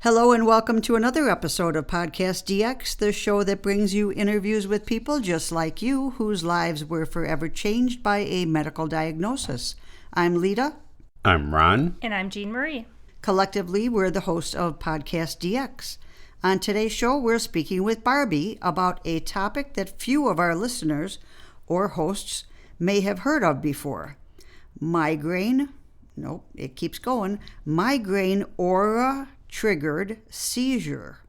Hello and welcome to another episode of PodcastDX, the show that brings you interviews with people just like you whose lives were forever changed by a medical diagnosis. I'm Lita. I'm Ron. And I'm Jean Marie. Collectively, we're the hosts of PodcastDX. On today's show, we're speaking with Barby about a topic that few of our listeners or hosts may have heard of before. Migraine, nope, it keeps going, migraine aura-triggered seizure.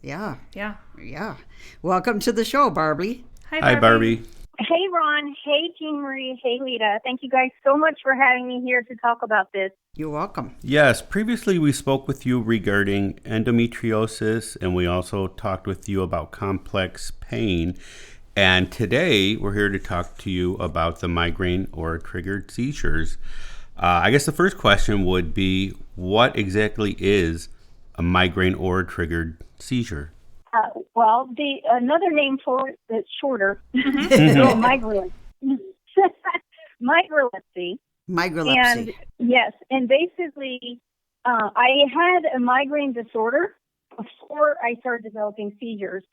Yeah. Welcome to the show, Barbie. Hi, Barbie. Hey, Ron. Hey, Jean Marie. Hey, Lita. Thank you guys so much for having me here to talk about this. You're welcome. Yes, previously we spoke with you regarding endometriosis, and we also talked with you about complex pain. And today we're here to talk to you about the migraine or triggered seizures. I guess the first question would be, what exactly is a migraine or triggered seizure? Well, another name for it that's shorter is migraine. Migralepsy. Migralepsy. And yes, and basically, I had a migraine disorder before I started developing seizures.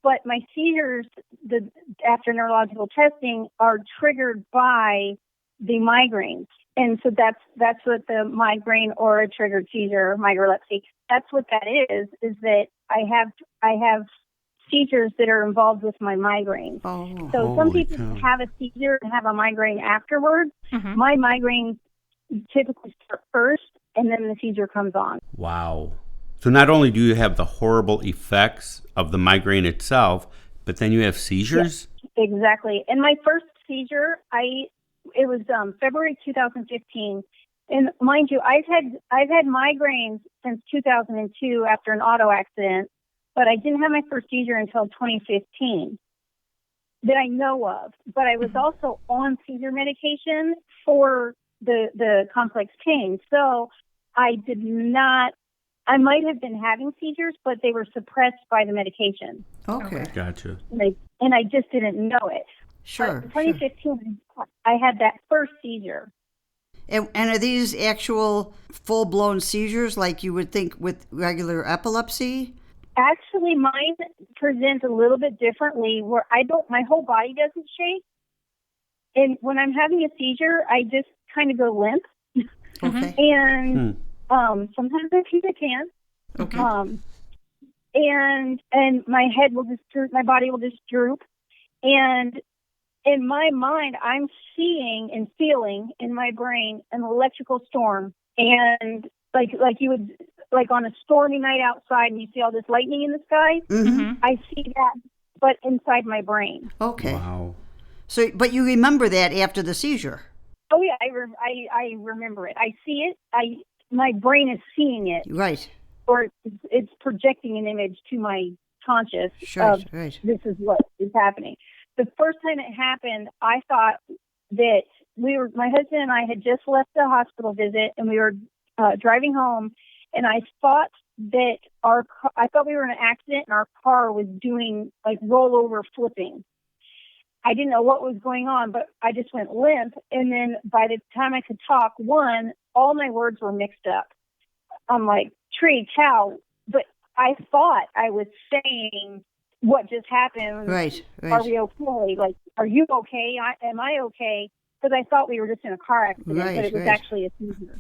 But my seizures, after neurological testing, are triggered by the migraines. And so that's what the migraine or a triggered seizure, migralepsy, that's what that is that I have seizures that are involved with my migraines. Oh, so some people have a seizure and have a migraine afterwards. Mm-hmm. My migraines typically start first, and then the seizure comes on. Wow. So not only do you have the horrible effects of the migraine itself, but then you have seizures? Yes, exactly. And my first seizure, it was February 2015. And mind you, I've had migraines since 2002 after an auto accident, but I didn't have my first seizure until 2015 that I know of. But I was also on seizure medication for the complex pain. So I might have been having seizures, but they were suppressed by the medication. Okay. Gotcha. And I just didn't know it. Sure. But in 2015, I had that first seizure. And are these actual full-blown seizures like you would think with regular epilepsy? Actually, mine presents a little bit differently where my whole body doesn't shake. And when I'm having a seizure, I just kind of go limp. Okay. And sometimes I pee my pants. Okay. And my head will just droop, my body will just droop. And in my mind, I'm seeing and feeling in my brain an electrical storm. And like you would, like on a stormy night outside and you see all this lightning in the sky, I see that, but inside my brain. Okay. Wow. So, but you remember that after the seizure? Oh, yeah, I remember it. I see it. My brain is seeing it. Right. Or it's projecting an image to my conscious Sure, right. This is what is happening. The first time it happened, I thought that my husband and I had just left the hospital visit, and we were driving home, and I thought that I thought we were in an accident, and our car was doing like rollover flipping. I didn't know what was going on, but I just went limp, and then by the time I could talk, all my words were mixed up. I'm like, tree, cow, but I thought I was saying what just happened. Right. Are we okay? Like, are you okay? Am I okay? Because I thought we were just in a car accident, but it was actually a seizure.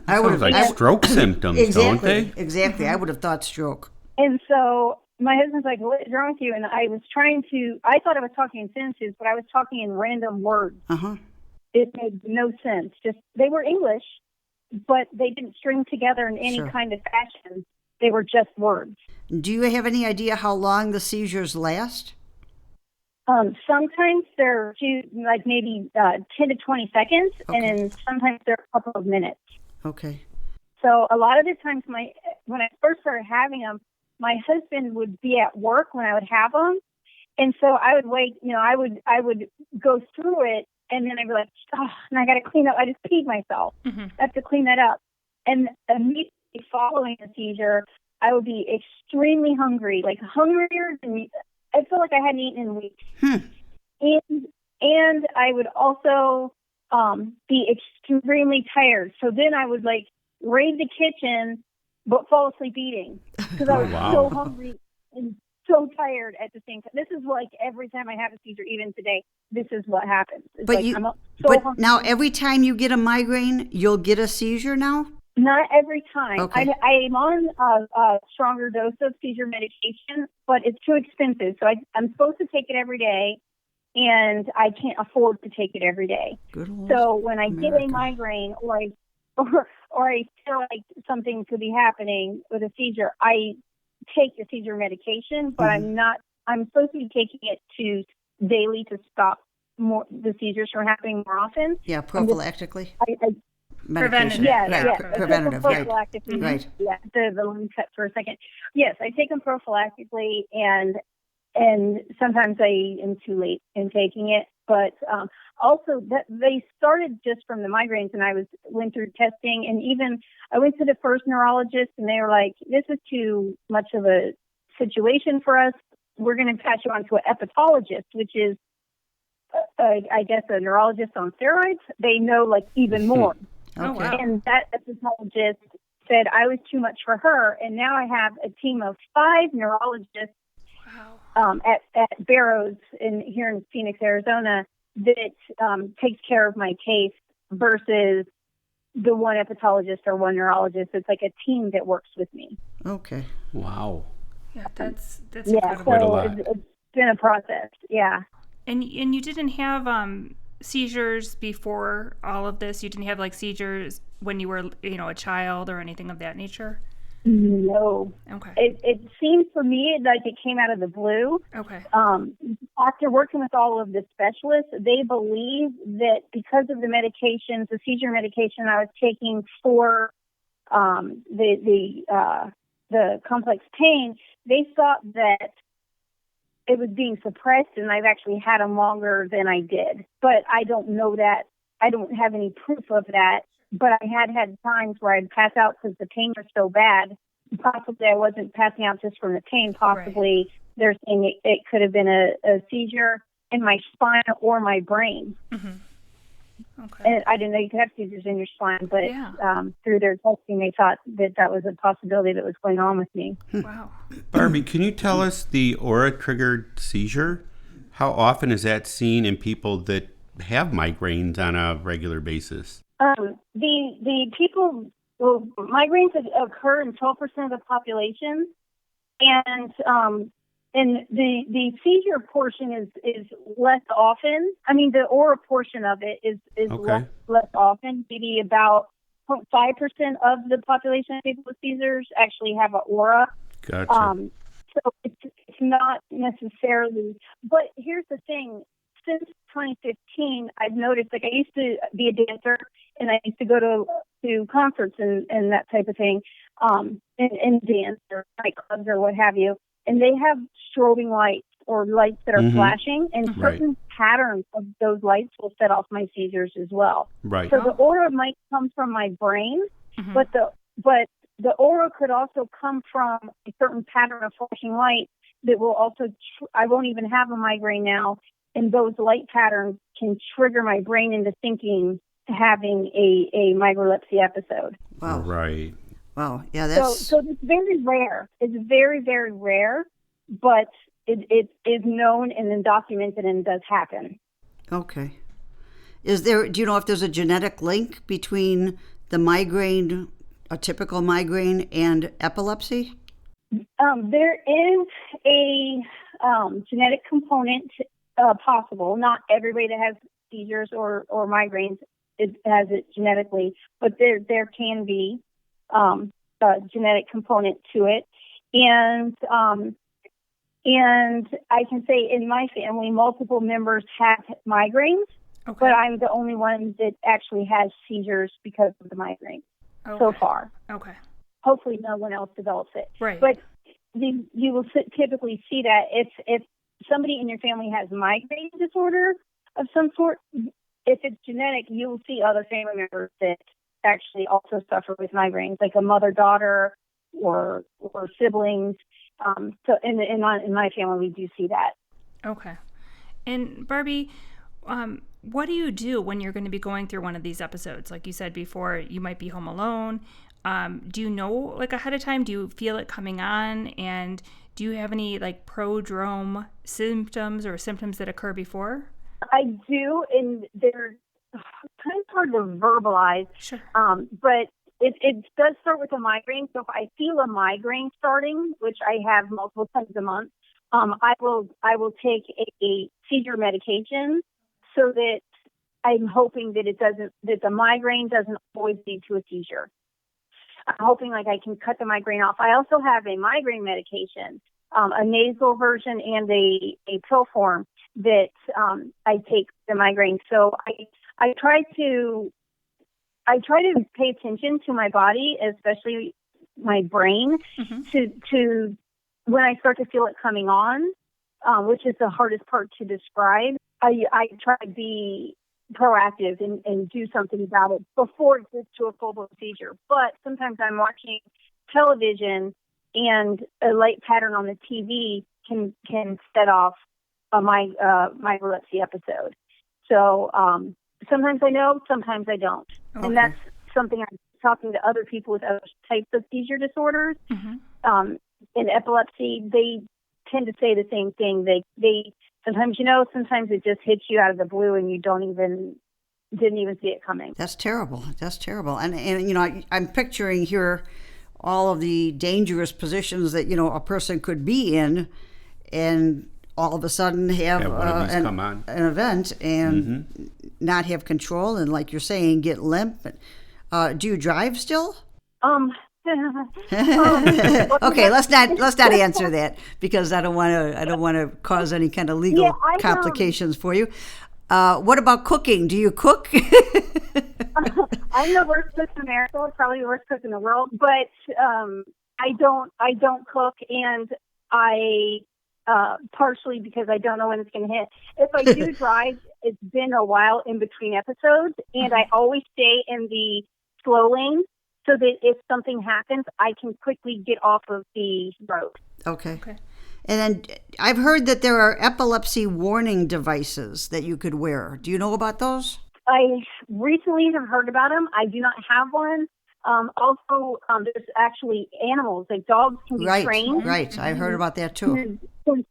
I would have like stroke symptoms, don't they? Exactly. I would have thought stroke. And so my husband's like, what is wrong with you? And I thought I was talking in sentences, but I was talking in random words. It made no sense. They were English, but they didn't string together in any kind of fashion. They were just words. Do you have any idea how long the seizures last? Sometimes they're like maybe 10 to 20 seconds, and then sometimes they're a couple of minutes. Okay. So a lot of the times when I first started having them, my husband would be at work when I would have them. And so I would wait, I would go through it, and then I'd be like, and I got to clean up. I just peed myself. I have to clean that up. And immediately following the seizure, I would be extremely hungry, like hungrier than I feel like I hadn't eaten in weeks. And I would also be extremely tired. So then I would like raid the kitchen, but fall asleep eating because I was wow. so hungry and so tired at the same time. This is like every time I have a seizure, even today, this is what happens. It's But like but now every time you get a migraine, you'll get a seizure now? Not every time. Okay. I'm on a stronger dose of seizure medication, but it's too expensive. So I'm supposed to take it every day, and I can't afford to take it every day. So when I get a migraine or I feel like something could be happening with a seizure, I take the seizure medication, but I'm supposed to be taking it daily to stop the seizures from happening more often. Yeah, prophylactically. Preventative. Preventative, right. Prophylactically. Right. Yeah, the line cut for a second. Yes, I take them prophylactically, and sometimes I am too late in taking it. But also, that they started just from the migraines, and I went through testing, and even I went to the first neurologist, and they were like, "This is too much of a situation for us. We're going to pass you on to an epileptologist," which is, I guess, a neurologist on steroids. They know like even more. Oh, wow. And that epileptologist said I was too much for her, and now I have a team of 5 neurologists at Barrows here in Phoenix, Arizona, that takes care of my case versus the one epileptologist or one neurologist. It's like a team that works with me. Okay. Wow. Yeah, that's incredible. Quite a So lot. it's been a process. Yeah. And you didn't have seizures before all of this? You didn't have like seizures when you were, a child or anything of that nature? No. Okay. It seemed for me like it came out of the blue. Okay. After working with all of the specialists, they believe that because of the medications, the seizure medication I was taking for the complex pain, they thought that it was being suppressed, and I've actually had them longer than I did. But I don't know that. I don't have any proof of that. But I had times where I'd pass out because the pain was so bad. Possibly I wasn't passing out just from the pain. Possibly they're saying it could have been a seizure in my spine or my brain. Mm-hmm. Okay. And I didn't know you could have seizures in your spine, but through their testing, they thought that was a possibility that was going on with me. Wow. Barbie, can you tell us the aura-triggered seizure? How often is that seen in people that have migraines on a regular basis? The people, migraines occur in 12% of the population, and the seizure portion is less often. I mean, the aura portion of it is less often. Maybe about 0.5% of the population of people with seizures actually have an aura. Gotcha. So it's not necessarily. But here's the thing. Since 2015, I've noticed, like, I used to be a dancer, and I used to go to concerts and that type of thing, and dance or nightclubs or what have you. And they have strobing lights or lights that are flashing, and certain patterns of those lights will set off my seizures as well. Right. So the aura might come from my brain, but the aura could also come from a certain pattern of flashing light that will also. I won't even have a migraine now, and those light patterns can trigger my brain into thinking having a migralepsy episode. Wow. Right. Wow. Yeah, that's... So it's very rare. It's very, very rare, but it is known and then documented and does happen. Okay. Do you know if there's a genetic link between the migraine, a typical migraine, and epilepsy? There is a genetic component possible. Not everybody that has seizures or migraines has it genetically, but there can be a genetic component to it. And I can say in my family, multiple members have migraines, but I'm the only one that actually has seizures because of the migraine so far. Okay. Hopefully no one else develops it. Right. But you will typically see that if somebody in your family has migraine disorder of some sort, if it's genetic, you will see other family members that actually also suffer with migraines, like a mother-daughter or siblings. So in my family, we do see that. Okay. And Barbie, What do you do when you're going to be going through one of these episodes? Like you said before, you might be home alone. Do you know, like, ahead of time? Do you feel it coming on? And do you have any, like, prodrome symptoms or symptoms that occur before? I do, and they're kind of hard to verbalize. Sure. But it does start with a migraine. So if I feel a migraine starting, which I have multiple times a month, I will take a seizure medication so that I'm hoping that that the migraine doesn't always lead to a seizure. I'm hoping like I can cut the migraine off. I also have a migraine medication, a nasal version and a pill form that I take the migraine. So I try to pay attention to my body, especially my brain, to when I start to feel it coming on, which is the hardest part to describe. I try to be proactive and do something about it before it gets to a full-blown seizure. But sometimes I'm watching television and a light pattern on the TV can set off a Migralepsy episode. So sometimes I know, sometimes I don't. Okay. And that's something I'm talking to other people with other types of seizure disorders. In epilepsy, they tend to say the same thing. They sometimes sometimes it just hits you out of the blue and you didn't even see it coming. That's terrible. And I'm picturing here all of the dangerous positions that a person could be in, and all of a sudden have an event and not have control, and like you're saying, get limp. Do you drive still? Okay, let's not answer that, because I don't want to cause any kind of legal complications for you. What about cooking? Do you cook? I'm the worst cook in America, probably the worst cook in the world, but I don't cook, and I partially because I don't know when it's going to hit. If I do drive, it's been a while in between episodes, and I always stay in the slow lane so that if something happens, I can quickly get off of the road. Okay. And then I've heard that there are epilepsy warning devices that you could wear. Do you know about those? I recently have heard about them. I do not have one. Also, there's actually animals, like dogs can be trained. Right. I heard about that too.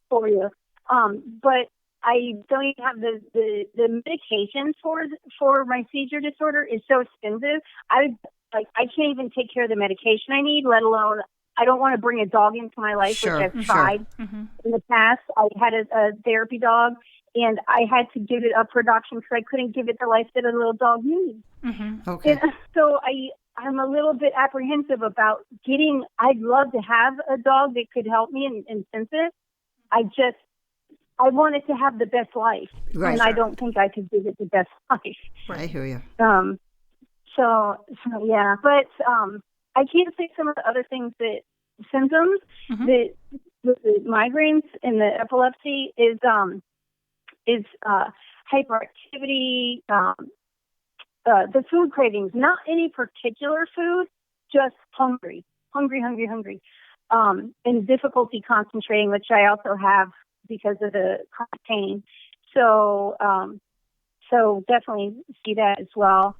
For you. But I don't even have the medication for my seizure disorder is so expensive. I can't even take care of the medication I need, let alone I don't want to bring a dog into my life, which I've tried in the past. I had a therapy dog, and I had to give it up for adoption because I couldn't give it the life that a little dog needs. Okay. And so I'm a little bit apprehensive about I'd love to have a dog that could help me and sense it. I want it to have the best life, and I don't think I could give it the best life. Right. I hear you. So yeah, but I can't say some of the other things symptoms that the migraines and the epilepsy is hyperactivity, the food cravings, not any particular food, just hungry, and difficulty concentrating, which I also have because of the chronic pain. So definitely see that as well.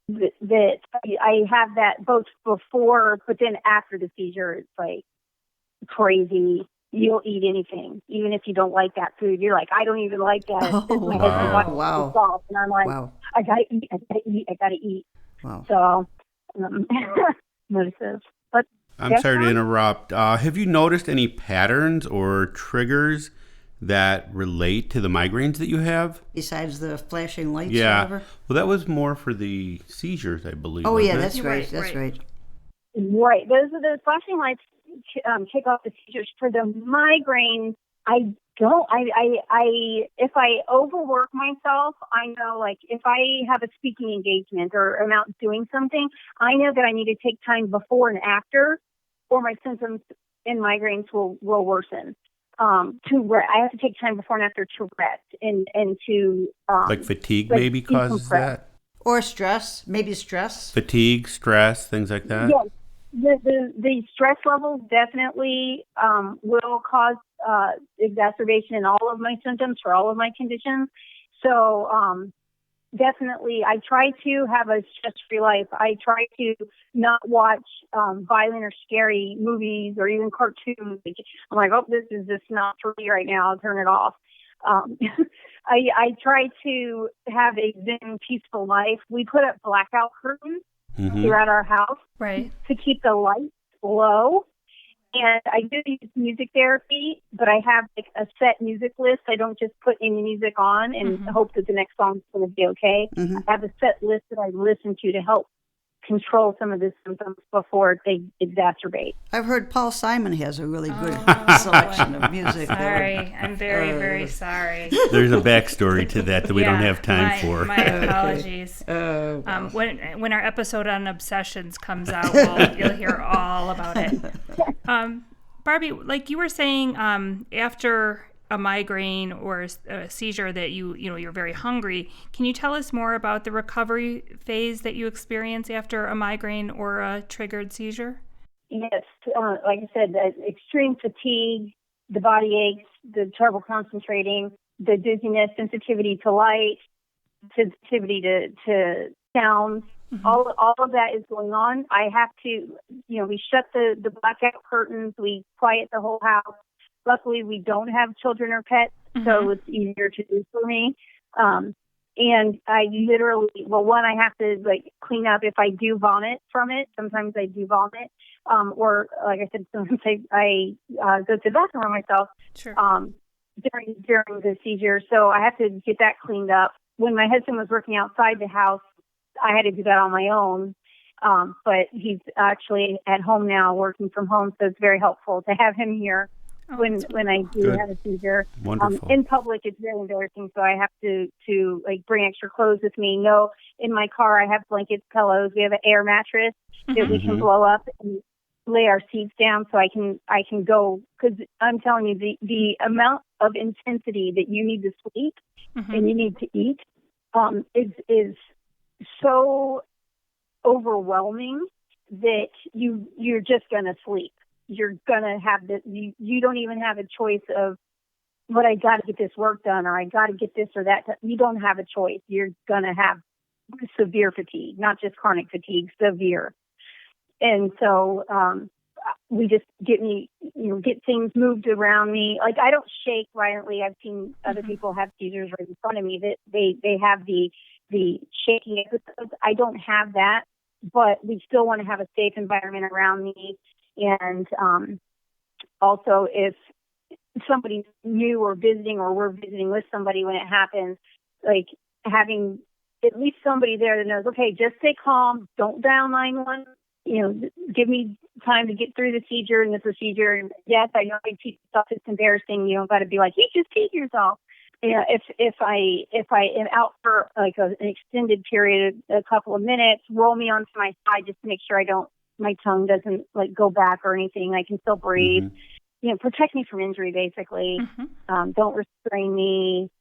That I have that both before, but then after the seizure, it's like crazy. You'll eat anything, even if you don't like that food. You're like, I don't even like that. Wow. And I'm like, I gotta eat. Wow. So, notices. But I'm sorry to interrupt. Have you noticed any patterns or triggers that relate to the migraines that you have? Besides the flashing lights? Yeah. Or whatever? Well, that was more for the seizures, I believe. Oh, yeah, it? that's right. That's right. Right. Those are the flashing lights kick off the seizures. For the migraine, I don't. If I overwork myself, I know, like, if I have a speaking engagement or I'm out doing something, I know that I need to take time before and after, or my symptoms and migraines will worsen. I have to take time before and after to rest and to like fatigue maybe causes that, or stress, maybe stress, fatigue, stress, things like that. Yes, the stress levels definitely will cause exacerbation in all of my symptoms for all of my conditions. So definitely, I try to have a stress-free life. I try to not watch violent or scary movies or even cartoons. I'm like, oh, this is just not for me right now. I'll turn it off. I try to have a zen, peaceful life. We put up blackout curtains throughout our house to keep the lights low. And I do use music therapy, but I have like a set music list. I don't just put any music on and hope that the next song is going to be okay. I have a set list that I listen to help control some of the symptoms before they exacerbate. I've heard Paul Simon has a really good selection of music. Sorry, I'm very, very sorry. There's a backstory to that we don't have time for. My apologies. When our episode on obsessions comes out, you'll hear all about it. Barbie, like you were saying, after a migraine or a seizure that you're very hungry. Can you tell us more about the recovery phase that you experience after a migraine or a triggered seizure? Yes, like I said, the extreme fatigue, the body aches, the trouble concentrating, the dizziness, sensitivity to light, sensitivity to sounds. All of that is going on. I have to, we shut the blackout curtains. We quiet the whole house. Luckily, we don't have children or pets, so it's easier to do for me. And I literally, I have to clean up if I do vomit from it. Sometimes I do vomit, or like I said, sometimes I go to the bathroom by myself during the seizure. So I have to get that cleaned up. When my husband was working outside the house, I had to do that on my own. But he's actually at home now, working from home, so it's very helpful to have him here. When I do have a seizure. Wonderful. In public, it's very embarrassing, so I have to bring extra clothes with me. No, in my car, I have blankets, pillows. We have an air mattress that we can blow up and lay our seats down, so I can go. Because I'm telling you, the amount of intensity that you need to sleep and you need to eat is so overwhelming that you're just gonna sleep. You're going to have this, you don't even have a choice of, but I got to get this work done, or I got to get this or that. You don't have a choice. You're going to have severe fatigue, not just chronic fatigue, severe. And so we just get things moved around me. Like, I don't shake violently. I've seen other people have seizures right in front of me that they have the shaking episodes. I don't have that, but we still want to have a safe environment around me. And also, if somebody's new or visiting, or we're visiting with somebody when it happens, like having at least somebody there that knows, okay, just stay calm, don't dial 911, give me time to get through the seizure and the procedure. And yes, I know I teach stuff that's embarrassing. You don't got to be like, you just teach yourself. If I am out for like an extended period, a couple of minutes, roll me onto my side just to make sure my tongue doesn't go back or anything. I can still breathe. Protect me from injury, basically. Don't restrain me.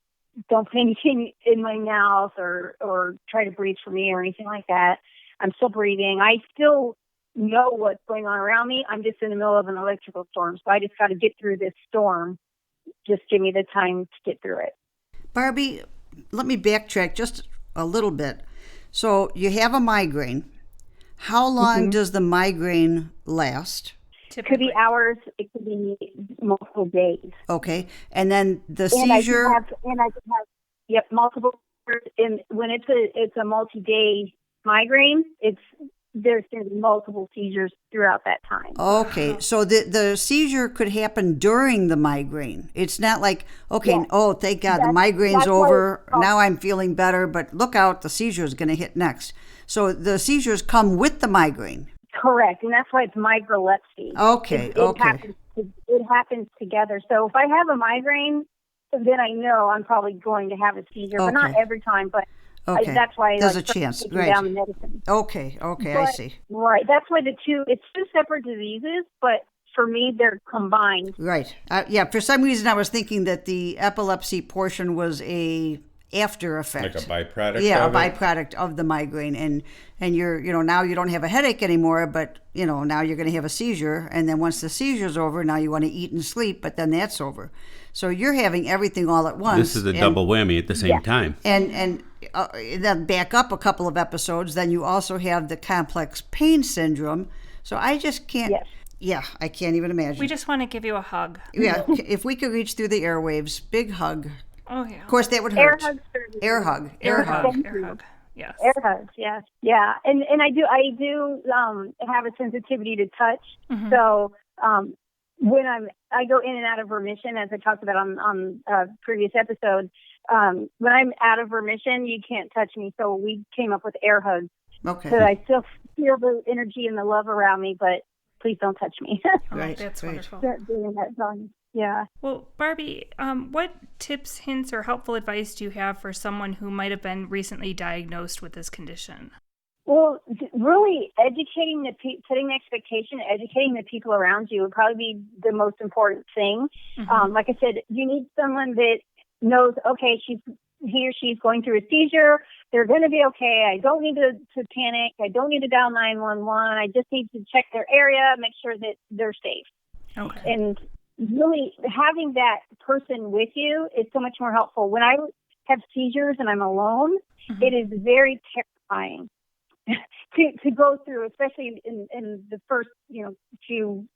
Don't put anything in my mouth or try to breathe for me or anything like that. I'm still breathing. I still know what's going on around me. I'm just in the middle of an electrical storm. So I just got to get through this storm. Just give me the time to get through it. Barbie, let me backtrack just a little bit. So you have a migraine. How long does the migraine last? It could be hours. It could be multiple days. Okay. And then the seizure? I can have multiple. And when it's a multi-day migraine, there's going to be multiple seizures throughout that time. Okay. So the seizure could happen during the migraine. It's not like, okay, thank God, the migraine's over. Now I'm feeling better, but look out, the seizure is going to hit next. So the seizures come with the migraine. Correct, and that's why it's migralepsy. Okay, It happens together. So if I have a migraine, then I know I'm probably going to have a seizure, but not every time. But that's why there's a chance, right? Down the medicine. Okay, I see. Right, that's why it's two separate diseases, but for me they're combined. Right. For some reason I was thinking that the epilepsy portion was a after effect. Like a byproduct. Yeah, of a it? byproduct of the migraine, and you're, now you don't have a headache anymore, but now you're going to have a seizure, and then once the seizure's over, now you want to eat and sleep, but then that's over. So you're having everything all at once. This is a double whammy at the same time. And then back up a couple of episodes, then you also have the complex pain syndrome. So I just can't. Yes. Yeah, I can't even imagine. We just want to give you a hug. Yeah, if we could reach through the airwaves, big hug. Oh, yeah. Of course, that would Air hurt. hug service. Air hug. Air hug. hug. Air hug. Yes. Air hugs, yes. Yeah. And I do have a sensitivity to touch. Mm-hmm. So when I go in and out of remission, as I talked about on previous episodes, when I'm out of remission, you can't touch me. So we came up with air hugs. Okay. So I still feel the energy and the love around me, but please don't touch me. Oh, Right, that's right. wonderful. Doing that song. Yeah. Well, Barbie, what tips, hints, or helpful advice do you have for someone who might have been recently diagnosed with this condition? Well, really educating setting the expectation, educating the people around you would probably be the most important thing. Mm-hmm. Like I said, you need someone that knows, okay, he or she's going through a seizure. They're going to be okay. I don't need to panic. I don't need to dial 911. I just need to check their area, make sure that they're safe. Okay. And really having that person with you is so much more helpful. When I have seizures and I'm alone, Mm-hmm. it is very terrifying to go through, especially in the first, few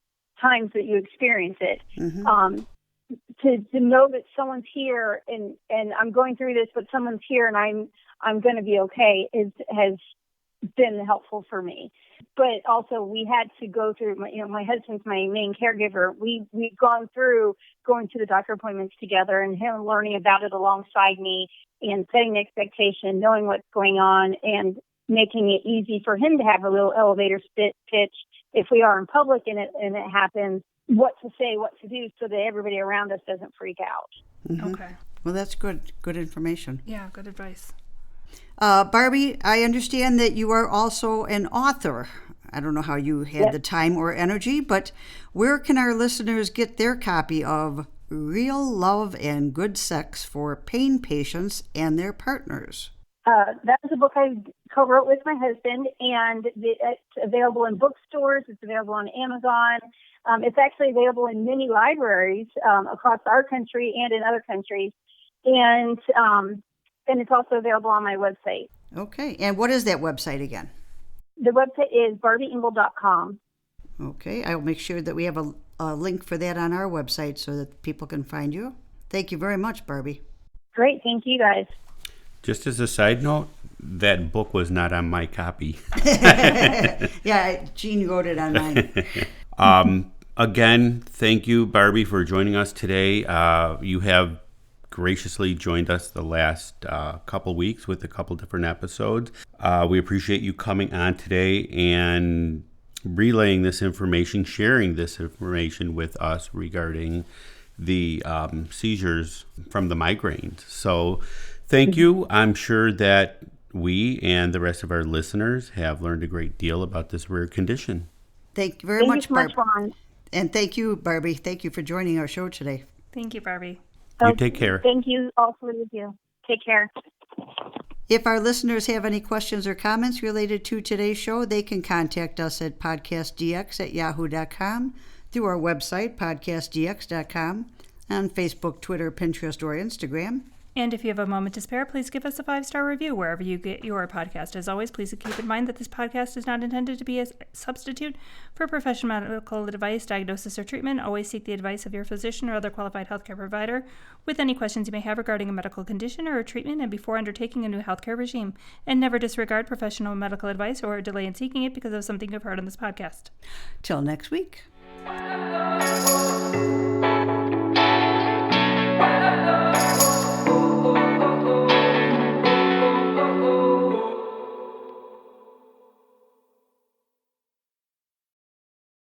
times that you experience it. Mm-hmm. To know that someone's here and I'm going through this, but someone's here and I'm going to be okay has been helpful for me. But also we had to go through, my husband's my main caregiver. We've gone through going to the doctor appointments together and him learning about it alongside me and setting the expectation, knowing what's going on and making it easy for him to have a little elevator pitch if we are in public and it happens, what to say, what to do so that everybody around us doesn't freak out. Mm-hmm. Okay. Well, that's good information. Yeah, good advice. Barbie, I understand that you are also an author. I don't know how you had the time or energy, but where can our listeners get their copy of Real Love and Good Sex for Pain Patients and Their Partners? That was a book I co-wrote with my husband, and it's available in bookstores. It's available on Amazon. It's actually available in many libraries across our country and in other countries. And it's also available on my website. Okay. And what is that website again? The website is barbyingle.com. Okay. I'll make sure that we have a link for that on our website so that people can find you. Thank you very much, Barbie. Great. Thank you, guys. Just as a side note, that book was not on my copy. Yeah, Jean wrote it on mine. Again, thank you, Barbie, for joining us today. You have graciously joined us the last couple weeks with a couple different episodes. We appreciate you coming on today and relaying this information, sharing this information with us regarding the seizures from the migraines. So thank you. I'm sure that we and the rest of our listeners have learned a great deal about this rare condition. Thank you very much, Barbie. Ron. And thank you, Barbie. Thank you for joining our show today. Thank you, Barbie. You take care. Thank you all three of you. Take care. If our listeners have any questions or comments related to today's show, they can contact us at podcastdx@yahoo.com, through our website, podcastdx.com, on Facebook, Twitter, Pinterest, or Instagram. And if you have a moment to spare, please give us a 5-star review wherever you get your podcast. As always, please keep in mind that this podcast is not intended to be a substitute for professional medical advice, diagnosis, or treatment. Always seek the advice of your physician or other qualified healthcare provider with any questions you may have regarding a medical condition or a treatment and before undertaking a new healthcare regime. And never disregard professional medical advice or delay in seeking it because of something you've heard on this podcast. Till next week.